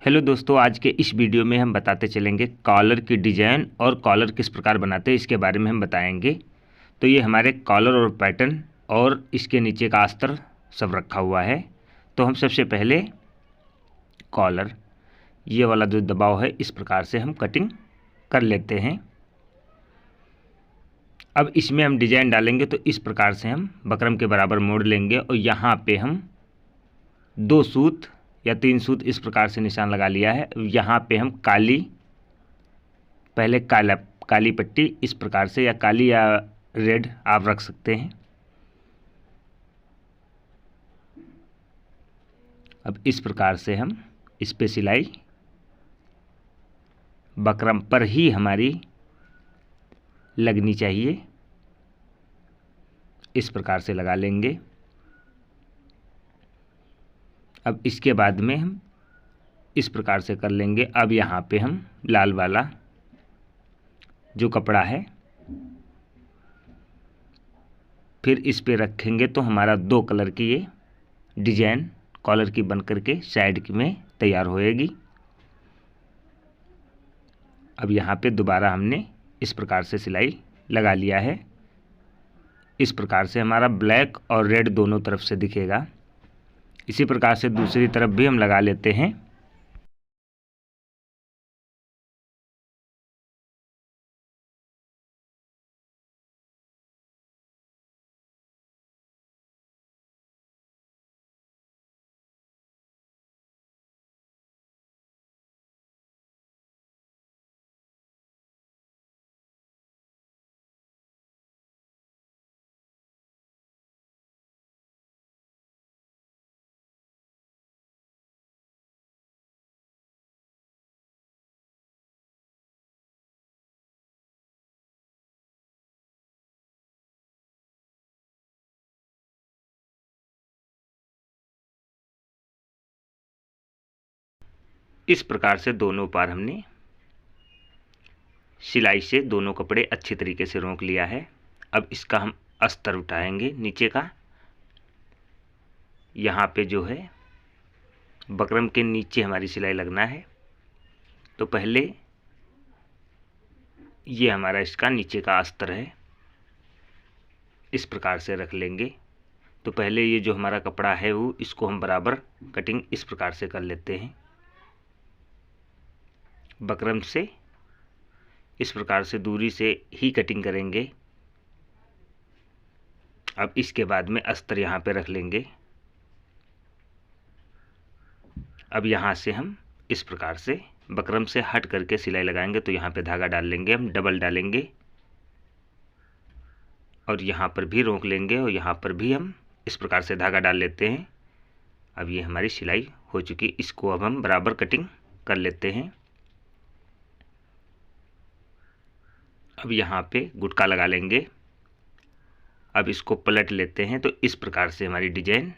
Hello दोस्तों, आज के इस वीडियो में हम बताते चलेंगे कॉलर की डिज़ाइन और कॉलर किस प्रकार बनाते हैं इसके बारे में हम बताएंगे। तो ये हमारे कॉलर और पैटर्न और इसके नीचे का अस्तर सब रखा हुआ है। तो हम सबसे पहले कॉलर ये वाला जो दबाव है इस प्रकार से हम कटिंग कर लेते हैं। अब इसमें हम डिज़ाइन डालेंगे तो इस प्रकार से हम बकरम के बराबर मोड़ लेंगे और यहाँ पे हम 2 सूत या 3 सूत इस प्रकार से निशान लगा लिया है। यहाँ पे हम पहले काली पट्टी इस प्रकार से या काली या रेड आप रख सकते हैं। अब इस प्रकार से हम इस पे सिलाई बकरम पर ही हमारी लगनी चाहिए, इस प्रकार से लगा लेंगे। अब इसके बाद में हम इस प्रकार से कर लेंगे। अब यहाँ पे हम लाल वाला जो कपड़ा है फिर इस पे रखेंगे तो हमारा 2 कलर की ये डिजाइन कॉलर की बन करके साइड में तैयार होएगी। अब यहाँ पे दोबारा हमने इस प्रकार से सिलाई लगा लिया है। इस प्रकार से हमारा ब्लैक और रेड दोनों तरफ से दिखेगा। इसी प्रकार से दूसरी तरफ भी हम लगा लेते हैं। इस प्रकार से दोनों पार हमने सिलाई से दोनों कपड़े अच्छी तरीके से रोक लिया है। अब इसका हम अस्तर उठाएंगे नीचे का। यहाँ पे जो है बकरम के नीचे हमारी सिलाई लगना है। तो पहले ये हमारा इसका नीचे का अस्तर है, इस प्रकार से रख लेंगे। तो पहले ये जो हमारा कपड़ा है वो इसको हम बराबर कटिंग इस प्रकार से कर लेते हैं। बकरम से इस प्रकार से दूरी से ही कटिंग करेंगे। अब इसके बाद में अस्तर यहाँ पे रख लेंगे। अब यहाँ से हम इस प्रकार से बकरम से हट करके सिलाई लगाएंगे। तो यहाँ पे धागा डाल लेंगे, हम डबल डालेंगे और यहाँ पर भी रोक लेंगे और यहाँ पर भी हम इस प्रकार से धागा डाल लेते हैं। अब ये हमारी सिलाई हो चुकी। इसको अब हम बराबर कटिंग कर लेते हैं। अब यहाँ पे गुटका लगा लेंगे। अब इसको पलट लेते हैं तो इस प्रकार से हमारी डिजाइन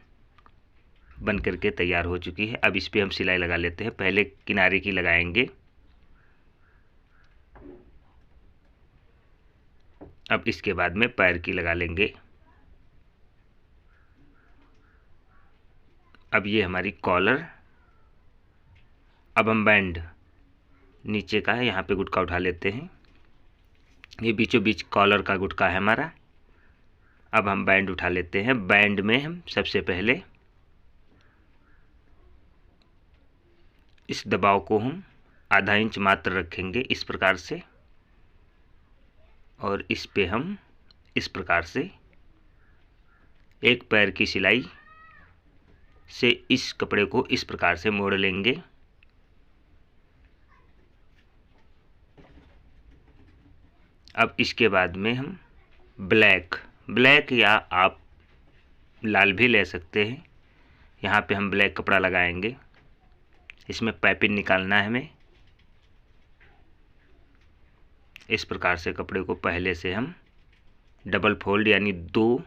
बन करके तैयार हो चुकी है। अब इस पे हम सिलाई लगा लेते हैं। पहले किनारे की लगाएंगे। अब इसके बाद में पैर की लगा लेंगे। अब ये हमारी कॉलर। अब हम बैंड नीचे का है, यहाँ पे गुटका उठा लेते हैं। ये बीचों बीच कॉलर का गुटका है हमारा। अब हम बैंड उठा लेते हैं। बैंड में हम सबसे पहले इस दबाव को हम आधा इंच मात्र रखेंगे इस प्रकार से, और इस पे हम इस प्रकार से एक पैर की सिलाई से इस कपड़े को इस प्रकार से मोड़ लेंगे। अब इसके बाद में हम ब्लैक या आप लाल भी ले सकते हैं। यहाँ पे हम ब्लैक कपड़ा लगाएंगे। इसमें पाइपिंग निकालना है हमें। इस प्रकार से कपड़े को पहले से हम डबल फोल्ड यानी 2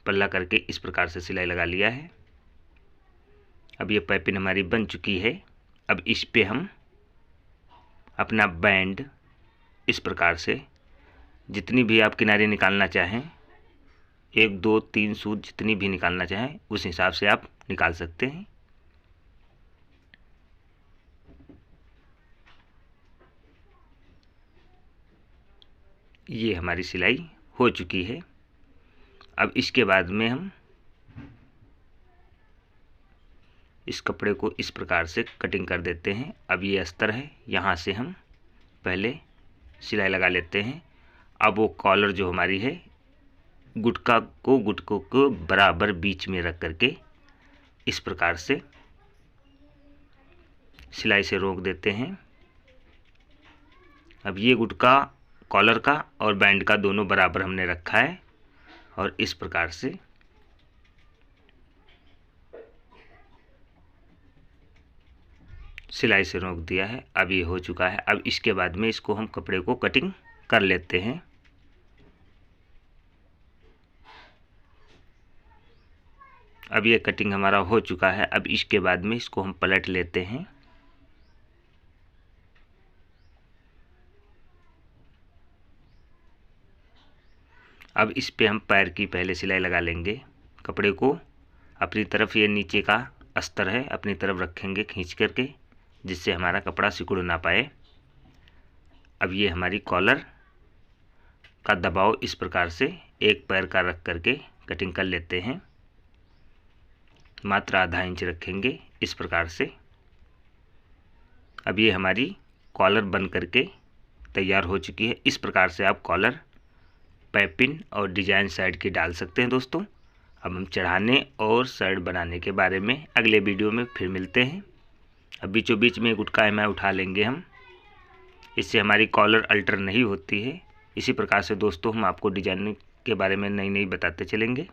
पल्ला करके इस प्रकार से सिलाई लगा लिया है। अब ये पाइपिंग हमारी बन चुकी है। अब इस पे हम अपना बैंड इस प्रकार से जितनी भी आप किनारे निकालना चाहें, 1 2 3 सूत जितनी भी निकालना चाहें उस हिसाब से आप निकाल सकते हैं। ये हमारी सिलाई हो चुकी है। अब इसके बाद में हम इस कपड़े को इस प्रकार से कटिंग कर देते हैं। अब ये अस्तर है, यहाँ से हम पहले सिलाई लगा लेते हैं। अब वो कॉलर जो हमारी है, गुटकों को बराबर बीच में रख करके इस प्रकार से सिलाई से रोक देते हैं। अब ये गुटका कॉलर का और बैंड का दोनों बराबर हमने रखा है और इस प्रकार से सिलाई से रोक दिया है। अब ये हो चुका है। अब इसके बाद में इसको हम कपड़े को कटिंग कर लेते हैं। अब ये कटिंग हमारा हो चुका है। अब इसके बाद में इसको हम पलट लेते हैं। अब इस पे हम पैर की पहले सिलाई लगा लेंगे। कपड़े को अपनी तरफ, ये नीचे का अस्तर है, अपनी तरफ रखेंगे खींच करके, जिससे हमारा कपड़ा सिकुड़ ना पाए। अब ये हमारी कॉलर का दबाव इस प्रकार से एक पैर का रख करके कटिंग कर लेते हैं। मात्र आधा इंच रखेंगे इस प्रकार से। अब ये हमारी कॉलर बन करके तैयार हो चुकी है। इस प्रकार से आप कॉलर, पैपिन और डिजाइन साइड की डाल सकते हैं दोस्तों। अब हम चढ़ाने और साइड बनाने के बारे में अगले वीडियो में फिर मिलते हैं। अब बीचों बीच में गुटका एमआई उठा लेंगे हम, इससे हमारी कॉलर अल्टर नहीं होती है। इसी प्रकार से दोस्तों हम आपको डिजाइनिंग के बारे में नई नई बताते चलेंगे।